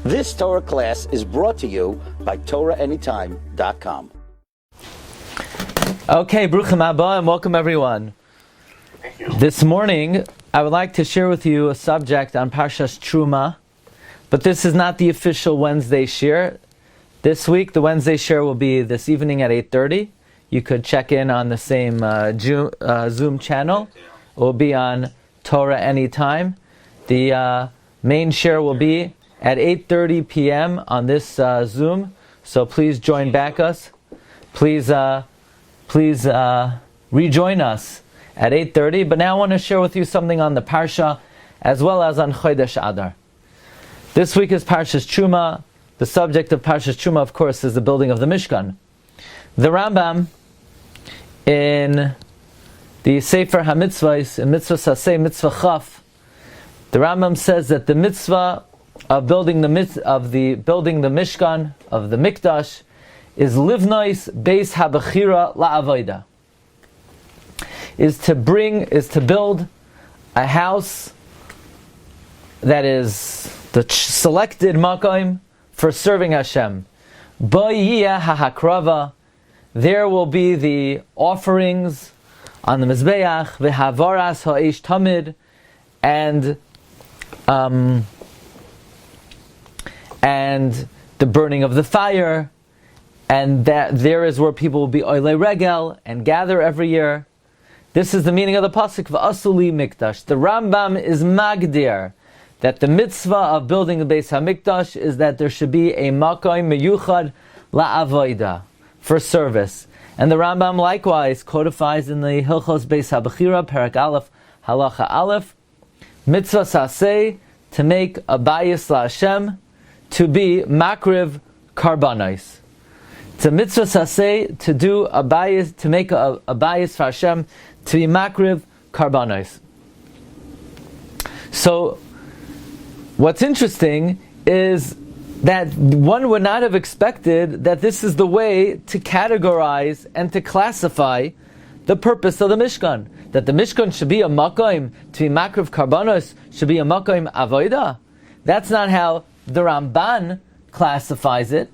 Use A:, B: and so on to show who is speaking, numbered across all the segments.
A: This Torah class is brought to you by TorahAnytime.com.
B: Okay, Bruchim Abba, and welcome everyone.
C: Thank you.
B: This morning, I would like to share with you a subject on Parshas Terumah, but this is not the official Wednesday shir. This week, the Wednesday shir will be this evening at 8:30. You could check in on the same Zoom channel. It will be on Torah Anytime. The main shir will be at 8:30 p.m. on this Zoom. So please join back us. Please rejoin us at 8:30. But now I want to share with you something on the Parsha as well as on Chodesh Adar. This week is Parshas Terumah. The subject of Parshas Terumah, of course, is the building of the Mishkan. The Rambam in the Sefer HaMitzvahs, in Mitzvah Saseh, Mitzvah Chaf, the Rambam says that the mitzvah of building the Mishkan, of the Mikdash, is livnois beis habechira la'avoda. Is to build a house that is the selected makom for serving Hashem. Bo yiyeh hahakrava, there will be the offerings on the mizbeach, v'havaras ha'esh tamid, and the burning of the fire, and that there is where people will be oilei regel and gather every year. This is the meaning of the pasuk v'asuli mikdash. The Rambam is magdir that the mitzvah of building the Beis HaMikdash is that there should be a makom meyuchad la'avoda, for service. And the Rambam likewise codifies in the Hilchos Beis HaBechira, Perek Aleph, Halacha Aleph, mitzvah saseh, to make a bayis la'Hashem, to be makriv karbanos. It's a mitzvah saseh to do a bayis, to make a bayis for Hashem, to be makriv karbanos. So, what's interesting is that one would not have expected that this is the way to categorize and to classify the purpose of the Mishkan. That the Mishkan should be a makom, to be makriv karbanos, should be a makom avoda. That's not how the Ramban classifies it.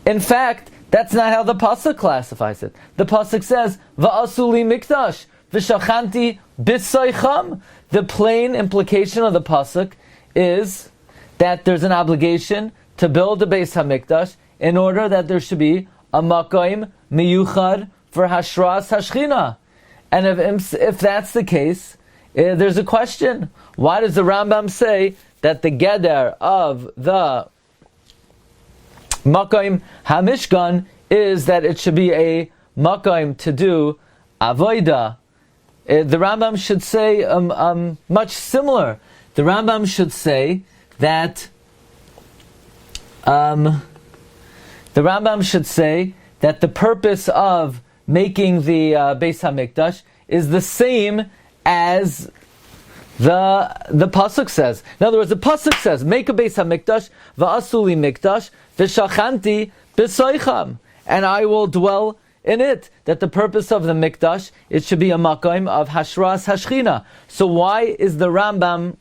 B: In fact, that's not how the Pasuk classifies it. The Pasuk says, Va'asuli mikdash, v'shachanti b'soicham. The plain implication of the Pasuk is that there's an obligation to build the Beis HaMikdash in order that there should be a makom miyuchad for hashras hashchina. And if that's the case, there's a question. Why does the Rambam say that the geder of the makom hamishkan is that it should be a makom to do avoda? The Rambam should say much similar. The Rambam should say that the purpose of making the Beis HaMikdash is the same as the pasuk says. In other words, the pasuk says, "Make a Beis HaMikdash, va'asuli mikdash, v'shachanti b'soicham," and I will dwell in it. That the purpose of the mikdash, it should be a makom of hashras hashchina. So why is the Rambam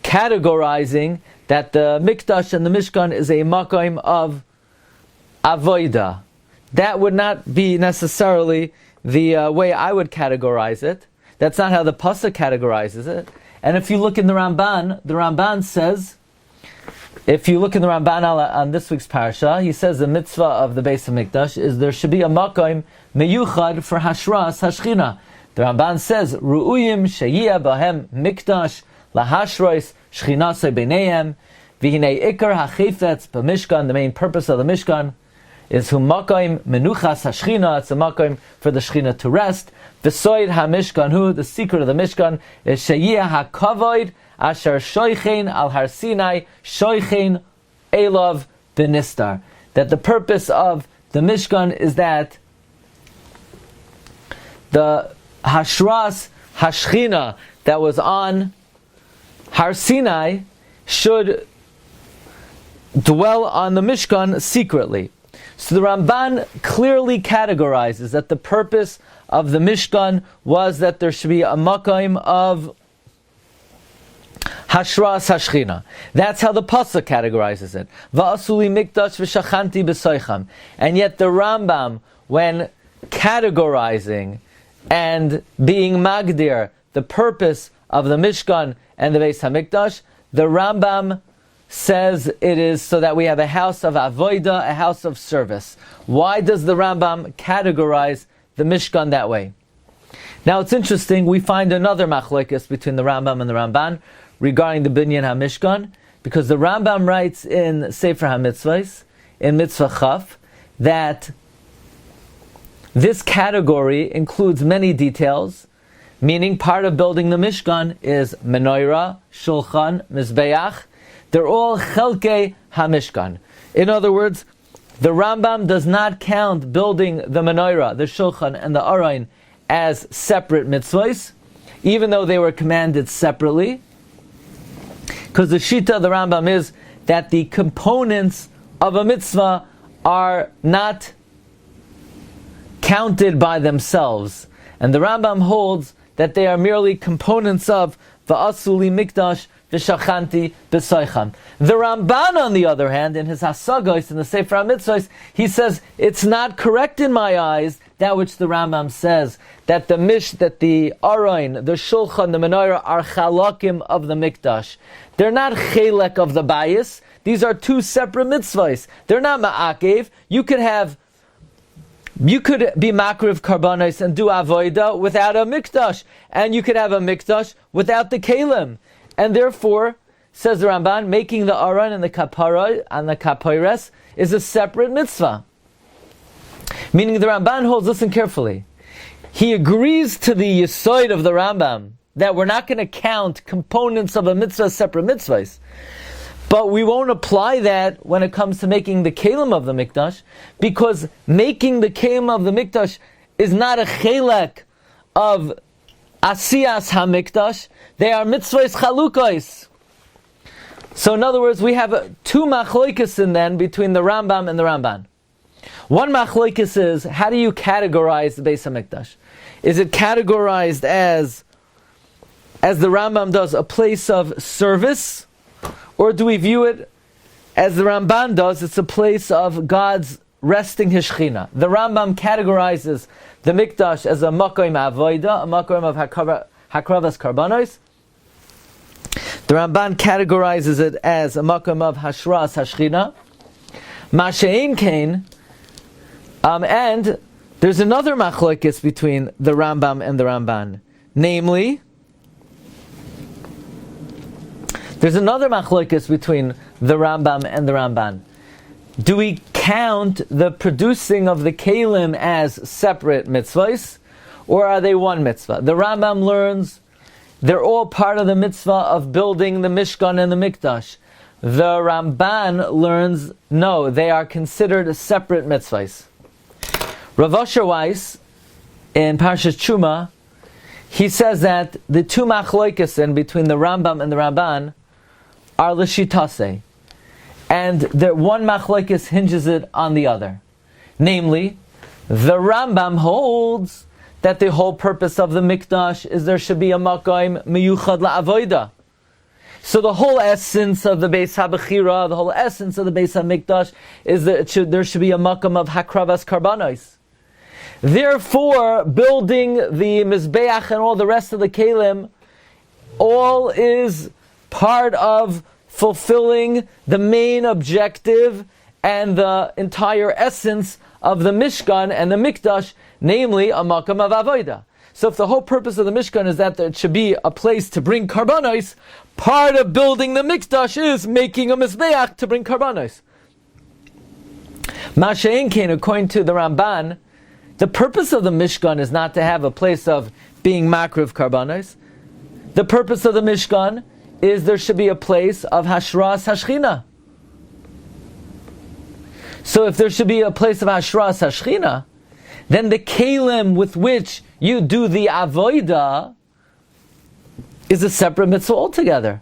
B: categorizing that the mikdash and the mishkan is a makom of avoda? That would not be necessarily the way I would categorize it. That's not how the pasuk categorizes it. And if you look in the Ramban says, if you look in the Ramban on this week's Parsha, he says the mitzvah of the Beis HaMikdash is there should be a makom meyuchad for hashras hashchina. The Ramban says, Ru'uyim sheyiyah bahem mikdash lahashros shchinasei b'neihem v'hinei ikar hachefetz b'mishkan. The main purpose of the Mishkan is hu makom menuchas hashchina. It's a makom for the shchina to rest. V'soid hamishkan hu, the secret of the Mishkan is sheyiyah hakavoid asher shoichein al har Sinai shoichein elav b'nistar. That the purpose of the Mishkan is that the hashras hashchina that was on Har Sinai should dwell on the Mishkan secretly. So the Ramban clearly categorizes that the purpose of the Mishkan was that there should be a makom of Hashras Hashchina. That's how the Pasuk categorizes it. Va'asuli mikdash v'shachanti b'soicham. And yet the Rambam, when categorizing and being magdir the purpose of the Mishkan and the Beis HaMikdash, the Rambam says it is so that we have a house of avoida, a house of service. Why does the Rambam categorize the Mishkan that way? Now it's interesting, we find another machlokes between the Rambam and the Ramban regarding the Binyan HaMishkan, because the Rambam writes in Sefer HaMitzvahs, in Mitzvah Chaf, that this category includes many details, meaning part of building the Mishkan is menorah, shulchan, mizbeach. They're all chelkei HaMishkan. In other words, the Rambam does not count building the menorah, the shulchan, and the aron as separate mitzvahs, even though they were commanded separately, because the shita of the Rambam is that the components of a mitzvah are not counted by themselves, and the Rambam holds that they are merely components of va'asuli mikdash v'shachanti b'soicham. The Ramban, on the other hand, in his Hasagos, in the Sefer HaMitzvos, he says it's not correct in my eyes, that which the Rambam says, that the aron, the shulchan, the menorah are chalakim of the mikdash. They're not chelek of the bayis. These are two separate mitzvahs. They're not ma'akev. You could be makriv karbanos and do avoida without a mikdash, and you could have a mikdash without the kelim. And therefore, says the Ramban, making the aron and the kapara and the kapoires is a separate mitzvah. Meaning the Ramban holds, listen carefully, he agrees to the yisoid of the Rambam that we're not going to count components of a mitzvah as separate mitzvahs. But we won't apply that when it comes to making the kelim of the mikdash, because making the kelim of the mikdash is not a chelek of asiyas hamikdash. They are mitzvahs chalukos. So in other words, we have two machlokes then between the Rambam and the Ramban. One machlokes is, how do you categorize the Beis HaMikdash? Is it categorized as the Rambam does, a place of service? Or do we view it as the Ramban does, it's a place of God's resting His Shechina? The Rambam categorizes the Mikdash as a makom avoida, a makom of hakravas karbanos. The Ramban categorizes it as a makom of hashras hashchina. Mashein kain, and there's another machlokes between the Rambam and the Ramban. Namely, there's another machlokes between the Rambam and the Ramban. Do we count the producing of the kelim as separate mitzvahs, or are they one mitzvah? The Rambam learns they're all part of the mitzvah of building the Mishkan and the Mikdash. The Ramban learns, no, they are considered separate mitzvahs. Rav Asher Weiss, in Parshas Chumash, he says that the two machlokes between the Rambam and the Ramban are l'shitase, and that one machlokes hinges it on the other. Namely, the Rambam holds that the whole purpose of the Mikdash is there should be a makom miyuchad la'avoida. So the whole essence of the Beis HaBechira, the whole essence of the Beis HaMikdash is that there should be a makom of hakravas karbanos. Therefore, building the mizbeach and all the rest of the kelim, all is part of fulfilling the main objective and the entire essence of the Mishkan and the Mikdash, namely a makam of avoida. So if the whole purpose of the Mishkan is that it should be a place to bring karbanos, part of building the Mikdash is making a mizbeach to bring karbanos. Mashein kain, according to the Ramban, the purpose of the Mishkan is not to have a place of being makriv karbanos. The purpose of the Mishkan is there should be a place of hashras hashchina. So if there should be a place of hashras hashchina, then the kelim with which you do the avoida is a separate mitzvah altogether.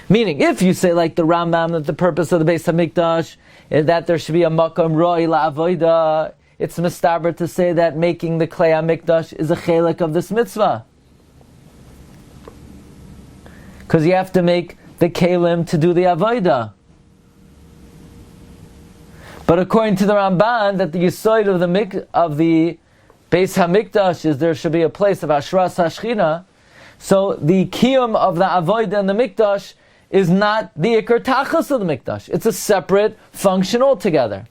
B: Meaning, if you say like the Rambam that the purpose of the Beis HaMikdash is that there should be a makom roi la'avoida, it's mistaber to say that making the klei HaMikdash is a chelik of this mitzvah. Because you have to make the kelim to do the avodah. But according to the Ramban, that the yesod of the Beis Hamikdash is there should be a place of Hashras HaShechina. So the kiyum of the avodah and the mikdash is not the ikar tachlis of the mikdash. It's a separate function altogether.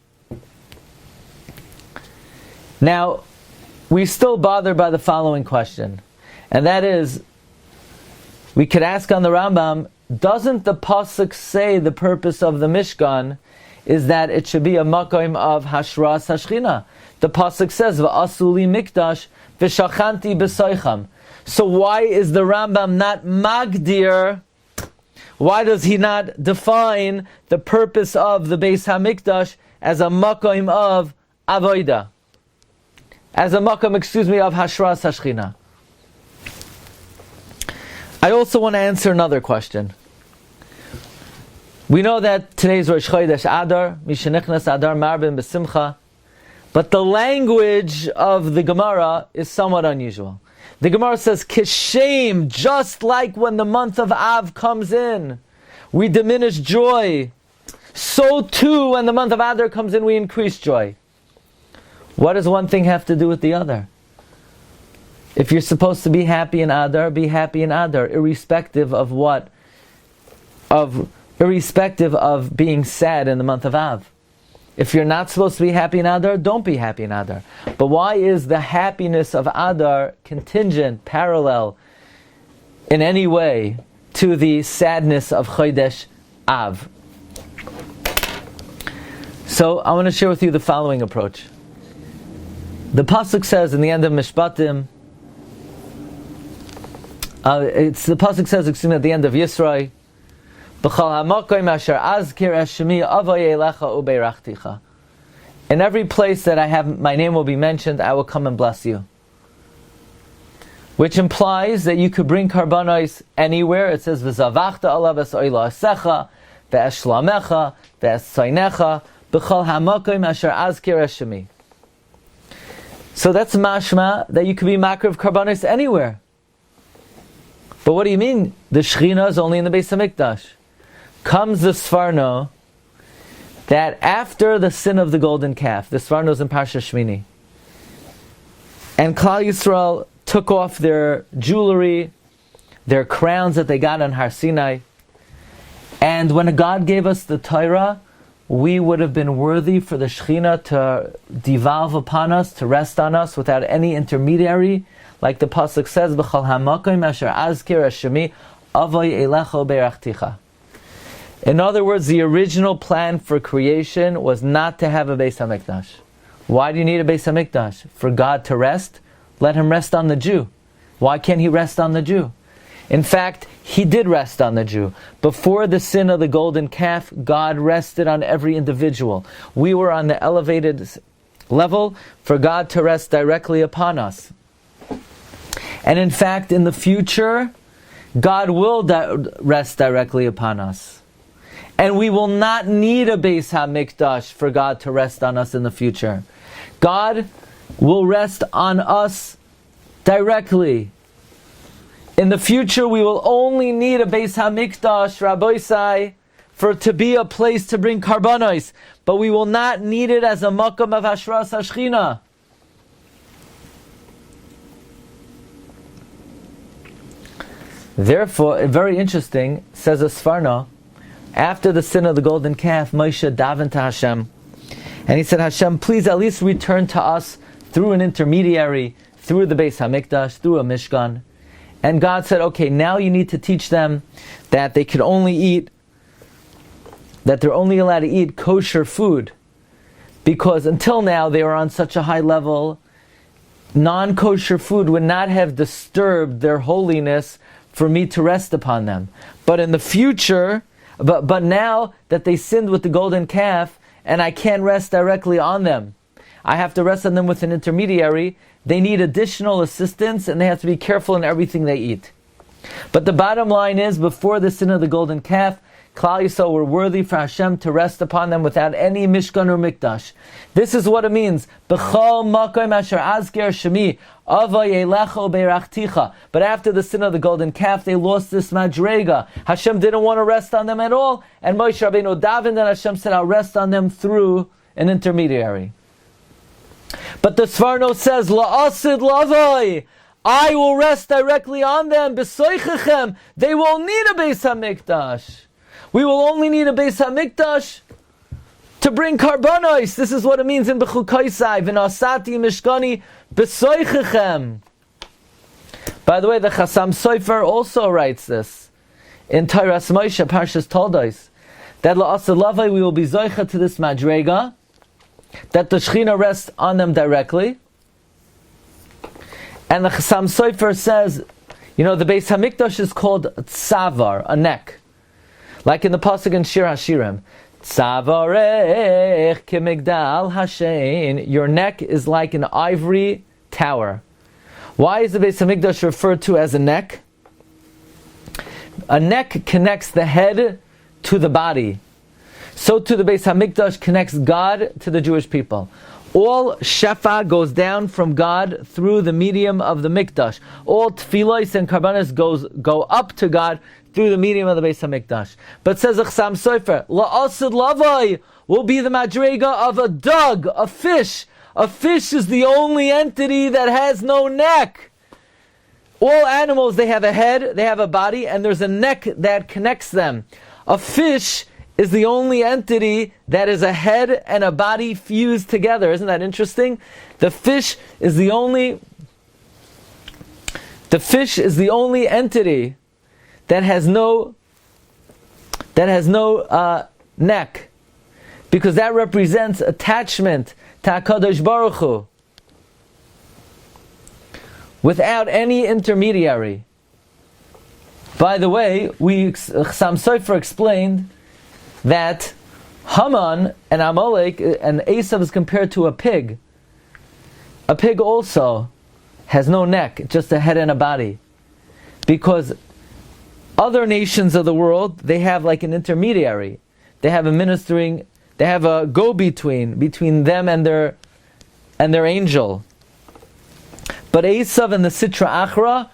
B: Now, we're still bothered by the following question, and that is, we could ask on the Rambam, doesn't the pasuk say the purpose of the Mishkan is that it should be a makom of Hashras HaShechina? The pasuk says, "V'asuli mikdash v'shachanti b'soicham." So why is the Rambam not magdir? Why does he not define the purpose of the Beis Hamikdash as a makom of avodah? As a makom, of Hashras HaShechina? I also want to answer another question. We know that today's Rosh Chodesh Adar, Mishanichnas Adar Marbin B'Simcha, but the language of the Gemara is somewhat unusual. The Gemara says, Kishem, just like when the month of Av comes in, we diminish joy. So too, when the month of Adar comes in, we increase joy. What does one thing have to do with the other? If you're supposed to be happy in Adar, be happy in Adar, irrespective of what? Irrespective of being sad in the month of Av. If you're not supposed to be happy in Adar, don't be happy in Adar. But why is the happiness of Adar contingent, parallel, in any way, to the sadness of Chodesh Av? So, I want to share with you the following approach. The pasuk says in the end of Mishpatim, the pasuk says, at the end of Yisro, in every place that I have my name will be mentioned, I will come and bless you. Which implies that you could bring karbanos anywhere. It says, "V'zavachta alav es oila asecha, ve'es shlamecha, ve'es tzaynecha, b'chol hamakom asher azkir eshemi." So that's mashma that you could be makriv karbanos anywhere. But what do you mean? The Shechina is only in the Beis Hamikdash. Comes the Sfarno that after the sin of the golden calf, the Sfarno is in Parsha Shmini, and Klal Yisrael took off their jewelry, their crowns that they got on Har Sinai, and when God gave us the Torah, we would have been worthy for the Shechina to devolve upon us, to rest on us without any intermediary, like the pasuk says, "B'chol hamakom asher azkir hashemi avoy elecha be'rachticha." In other words, the original plan for creation was not to have a Beis Hamikdash. Why do you need a Beis Hamikdash? For God to rest? Let Him rest on the Jew. Why can't He rest on the Jew? In fact, He did rest on the Jew. Before the sin of the golden calf, God rested on every individual. We were on the elevated level for God to rest directly upon us. And in fact, in the future, God will rest directly upon us. And we will not need a Beis HaMikdash for God to rest on us in the future. God will rest on us directly. In the future, we will only need a Beis HaMikdash, Rabbi Sai, for it to be a place to bring karbanos, but we will not need it as a makom of Hashras HaShechina. Therefore, very interesting, says a Sfarna, after the sin of the golden calf, Moshe davened to Hashem, and he said, Hashem, please at least return to us through an intermediary, through the Beis HaMikdash, through a Mishkan. And God said, okay, now you need to teach them that they could only eat, that they're only allowed to eat kosher food, because until now they were on such a high level, non-kosher food would not have disturbed their holiness for me to rest upon them. But in the future, but now that they sinned with the golden calf, and I can't rest directly on them, I have to rest on them with an intermediary. They need additional assistance, and they have to be careful in everything they eat. But the bottom line is, before the sin of the golden calf, Klal Yisrael were worthy for Hashem to rest upon them without any Mishkan or Mikdash. This is what it means. B'chol makom asher azker shemi avay elecho beirachticha. But after the sin of the golden calf, they lost this madrega. Hashem didn't want to rest on them at all, and Moshe Rabbeinu davened, and Hashem said, "I'll rest on them through an intermediary." But the Svarno says, "La'asid lavai." I will rest directly on them. B'soichechem. They will need a Beis HaMikdash. We will only need a Beis HaMikdash to bring karbanos. This is what it means in Bechukaisai. V'nasati mishkani b'soichechem. By the way, the Chasam Sofer also writes this in Tairas Moshe, Parshas Toldos, that la'asad lavai we will be zoicha to this madrega, that the Shechina rests on them directly. And the Chasam Sofer says, the Beis HaMikdash is called tzavar, a neck. Like in the pasuk in Shir HaShirim, tzavarech kemigdal hashein. Your neck is like an ivory tower. Why is the Beis HaMikdash referred to as a neck? A neck connects the head to the body. So too the Beis HaMikdash connects God to the Jewish people. All shefa goes down from God through the medium of the mikdash. All tefillos and karbanos go up to God through the medium of the Beis HaMikdash. But says the Chasam Sofer, la'asid lavai will be the madrega of a dog, a fish. A fish is the only entity that has no neck. All animals, they have a head, they have a body, and there's a neck that connects them. A fish is the only entity that is a head and a body fused together. Isn't that interesting? The fish is the only entity that has no neck, because that represents attachment to HaKadosh Baruch Hu without any intermediary. By the way, Chasam Sofer explained that Haman and Amalek and Esav is compared to a pig. A pig also has no neck, just a head and a body. Because other nations of the world, they have like an intermediary. They have a go-between them and their angel. But Esav and the Sitra Achra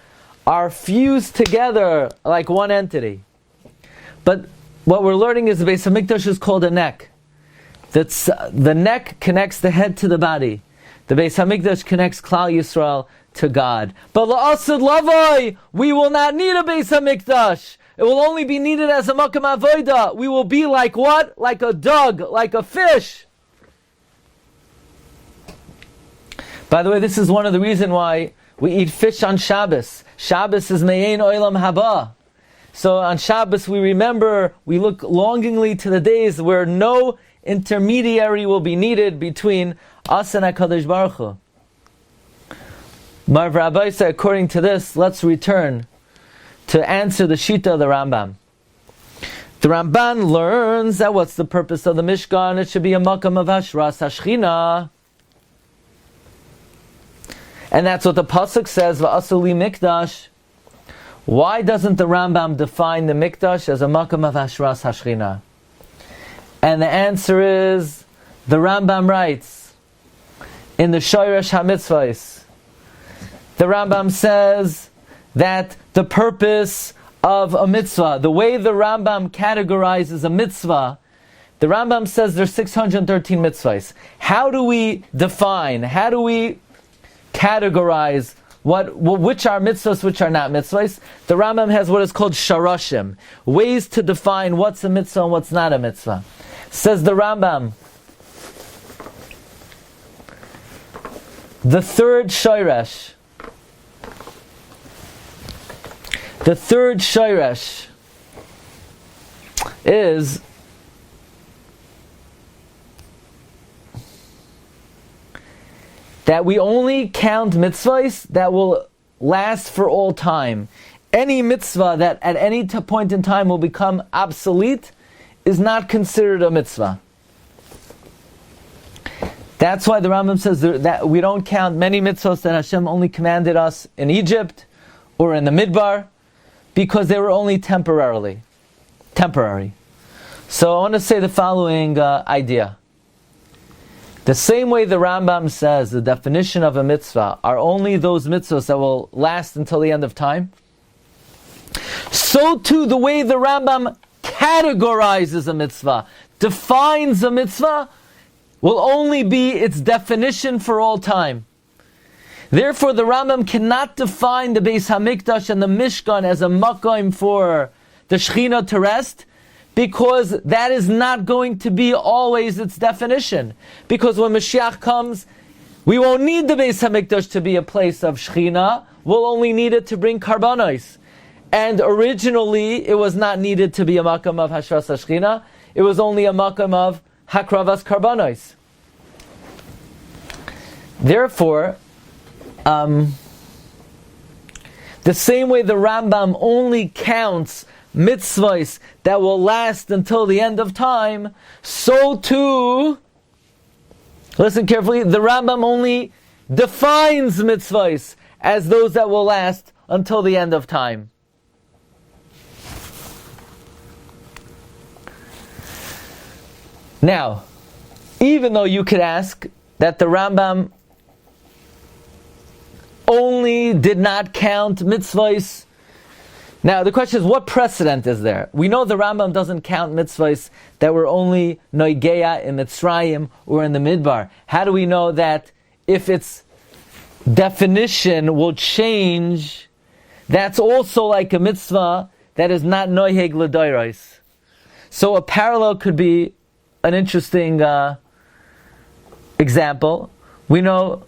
B: are fused together like one entity. But what we're learning is the Beis HaMikdash is called a neck. The neck connects the head to the body. The Beis HaMikdash connects Klal Yisrael to God. But la'asid lavai, we will not need a Beis HaMikdash. It will only be needed as a makam avoda. We will be like what? Like a dog, like a fish. By the way, this is one of the reasons why we eat fish on Shabbos. Shabbos is me'ein oilam haba. So on Shabbos we look longingly to the days where no intermediary will be needed between us and HaKadosh Baruch Hu. Marv Rabbi said, according to this, let's return to answer the Shita of the Rambam. The Ramban learns that what's the purpose of the Mishkan? It should be a makam of Hashras Hashchina. And that's what the pasuk says, Va'asuli Mikdash. Why doesn't the Rambam define the Mikdash as a makam of Hashras Hashchina? And the answer is, the Rambam writes, in the Shoresh HaMitzvahs, the Rambam says that the purpose of a mitzvah, the way the Rambam categorizes a mitzvah, the Rambam says there's 613 mitzvahs. How do we categorize which are mitzvahs, which are not mitzvahs? The Rambam has what is called sharashim, ways to define what's a mitzvah and what's not a mitzvah. Says the Rambam, the third shoresh is that we only count mitzvahs that will last for all time. Any mitzvah that at any point in time will become obsolete is not considered a mitzvah. That's why the Rambam says that we don't count many mitzvahs that Hashem only commanded us in Egypt or in the Midbar, because they were only temporary. So I want to say the following idea. The same way the Rambam says the definition of a mitzvah are only those mitzvahs that will last until the end of time, so too the way the Rambam categorizes a mitzvah, defines a mitzvah, will only be its definition for all time. Therefore, the Rambam cannot define the Beis Hamikdash and the Mishkan as a makom for the Shechina to rest, because that is not going to be always its definition. Because when Mashiach comes, we won't need the Beis Hamikdash to be a place of Shechina. We'll only need it to bring karbanos. And originally, it was not needed to be a makom of Hashras HaShechina. It was only a makom of Hakravas karbanos. Therefore, the same way the Rambam only counts mitzvahs that will last until the end of time, so too, listen carefully, the Rambam only defines mitzvahs as those that will last until the end of time. Now, even though you could ask that the Rambam only did not count mitzvahs. Now the question is, what precedent is there? We know the Rambam doesn't count mitzvahs that were only noigeya in Mitzrayim or in the Midbar. How do we know that if its definition will change, that's also like a mitzvah that is not noiheg l'dairos? So a parallel could be an interesting example. We know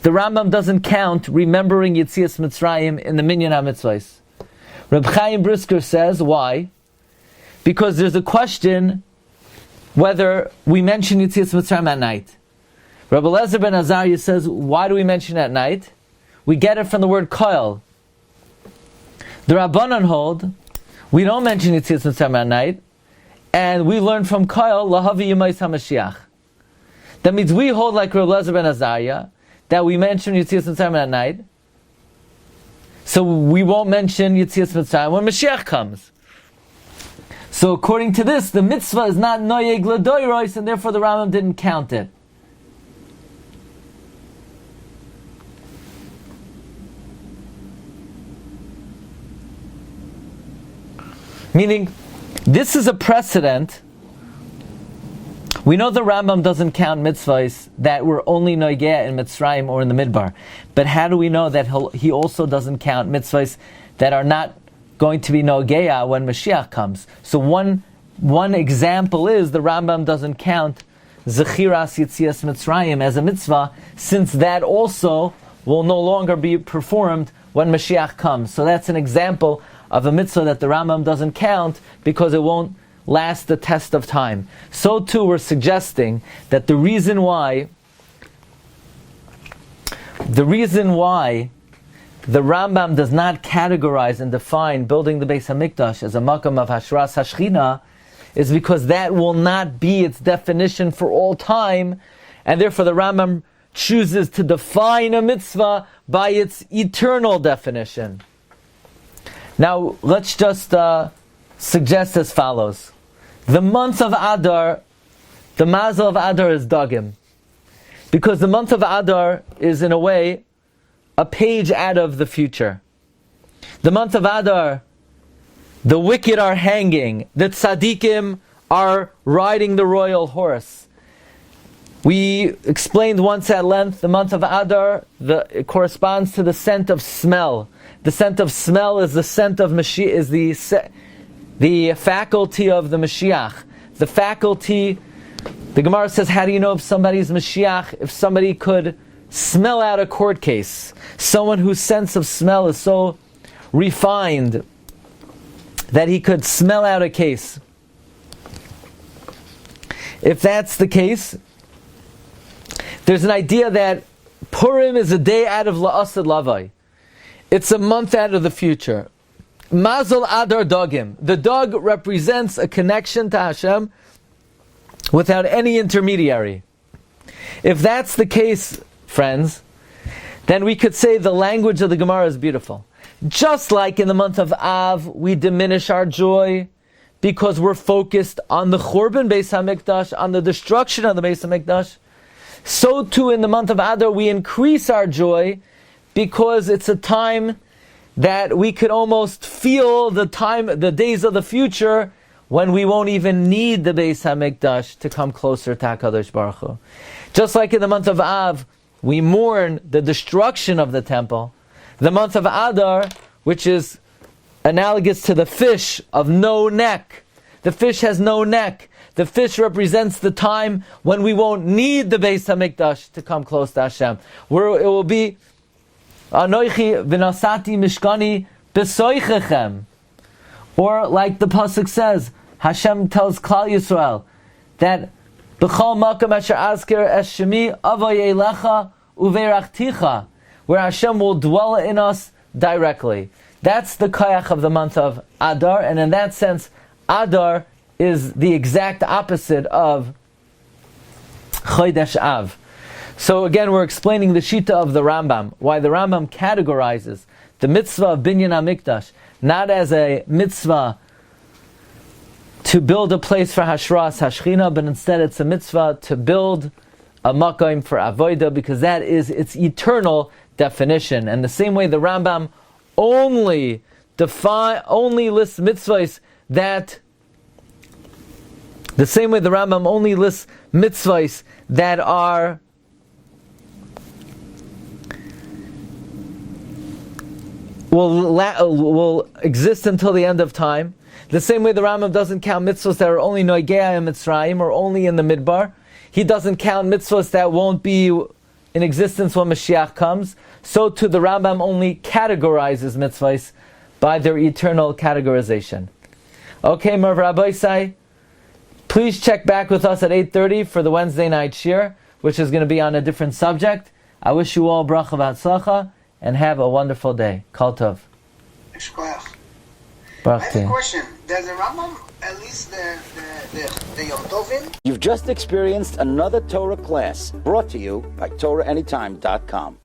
B: the Rambam doesn't count remembering Yetzias Mitzrayim in the Minyan HaMitzvahs. Reb Chaim Brisker says, why? Because there's a question whether we mention Yetzias Mitzrayim at night. Rabbi Eliezer ben Azariah says, why do we mention it at night? We get it from the word koil. The Rabbanan hold, we don't mention Yetzias Mitzrayim at night, and we learn from koil, lahavi yemais HaMashiach. That means we hold like Rabbi Eliezer ben Azariah, that we mention Yetzias Mitzrayim at night, so we won't mention Yetzias Mitzrayim when Mashiach comes. So according to this, the mitzvah is not noyeg l'doiros, and therefore the Rambam didn't count it. Meaning, this is a precedent. We know the Rambam doesn't count mitzvahs that were only noigea in Mitzrayim or in the Midbar. But how do we know that he also doesn't count mitzvahs that are not going to be noigea when Mashiach comes? So one example is the Rambam doesn't count Zechiras Yetzias Mitzrayim as a mitzvah, since that also will no longer be performed when Mashiach comes. So that's an example of a mitzvah that the Rambam doesn't count because it won't last the test of time. So too we're suggesting that the reason why the Rambam does not categorize and define building the Beis Hamikdash as a makom of Hashras HaShechina is because that will not be its definition for all time, and therefore the Rambam chooses to define a mitzvah by its eternal definition. Now let's just suggest as follows. The month of Adar, the mazel of Adar is Dagim. Because the month of Adar is, in a way, a page out of the future. The month of Adar, the wicked are hanging, the tzaddikim are riding the royal horse. We explained once at length, the month of Adar, it corresponds to the scent of smell. The scent of smell is the scent of Mashiach, is the faculty of the Mashiach. The faculty, the Gemara says, how do you know if somebody's Mashiach? If somebody could smell out a court case. Someone whose sense of smell is so refined that he could smell out a case. If that's the case, there's an idea that Purim is a day out of La'asad Lavai. It's a month out of the future. Mazel Adar Dagim. The dog represents a connection to Hashem without any intermediary. If that's the case, friends, then we could say the language of the Gemara is beautiful. Just like in the month of Av, we diminish our joy because we're focused on the Churban Beis HaMikdash, on the destruction of the Beis HaMikdash, so too in the month of Adar we increase our joy because it's a time that we could almost feel the days of the future when we won't even need the Beis HaMikdash to come closer to HaKadosh Baruch Hu. Just like in the month of Av, we mourn the destruction of the temple. The month of Adar, which is analogous to the fish of no neck. The fish has no neck. The fish represents the time when we won't need the Beis HaMikdash to come close to Hashem. Where it will be Anoichi v'nasati mishkani b'soichechem. Or like the pasuk says, Hashem tells Klal Yisrael that B'chol makam asher azker es shemi avoyei lecha uveirachticha, where Hashem will dwell in us directly. That's the koyach of the month of Adar, and in that sense, Adar is the exact opposite of Chodesh Av. So again, we're explaining the Shita of the Rambam, why the Rambam categorizes the mitzvah of Binyan HaMikdash not as a mitzvah to build a place for Hashras Hashchina, but instead it's a mitzvah to build a makayim for avodah, because that is its eternal definition. And the same way the Rambam only lists mitzvahs that are will exist until the end of time. The same way the Rambam doesn't count mitzvahs that are only Noigea and Mitzrayim, or only in the Midbar. He doesn't count mitzvahs that won't be in existence when Mashiach comes. So too the Rambam only categorizes mitzvahs by their eternal categorization. Okay, Merv Rabbi Sai, please check back with us at 8:30 for the Wednesday night Shiur, which is going to be on a different subject. I wish you all bracha v'atzlacha, and have a wonderful day. Kol tov.
C: I have a question. Does the Rambam at least the Yom Tovim?
A: You've just experienced another Torah class brought to you by TorahAnytime.com.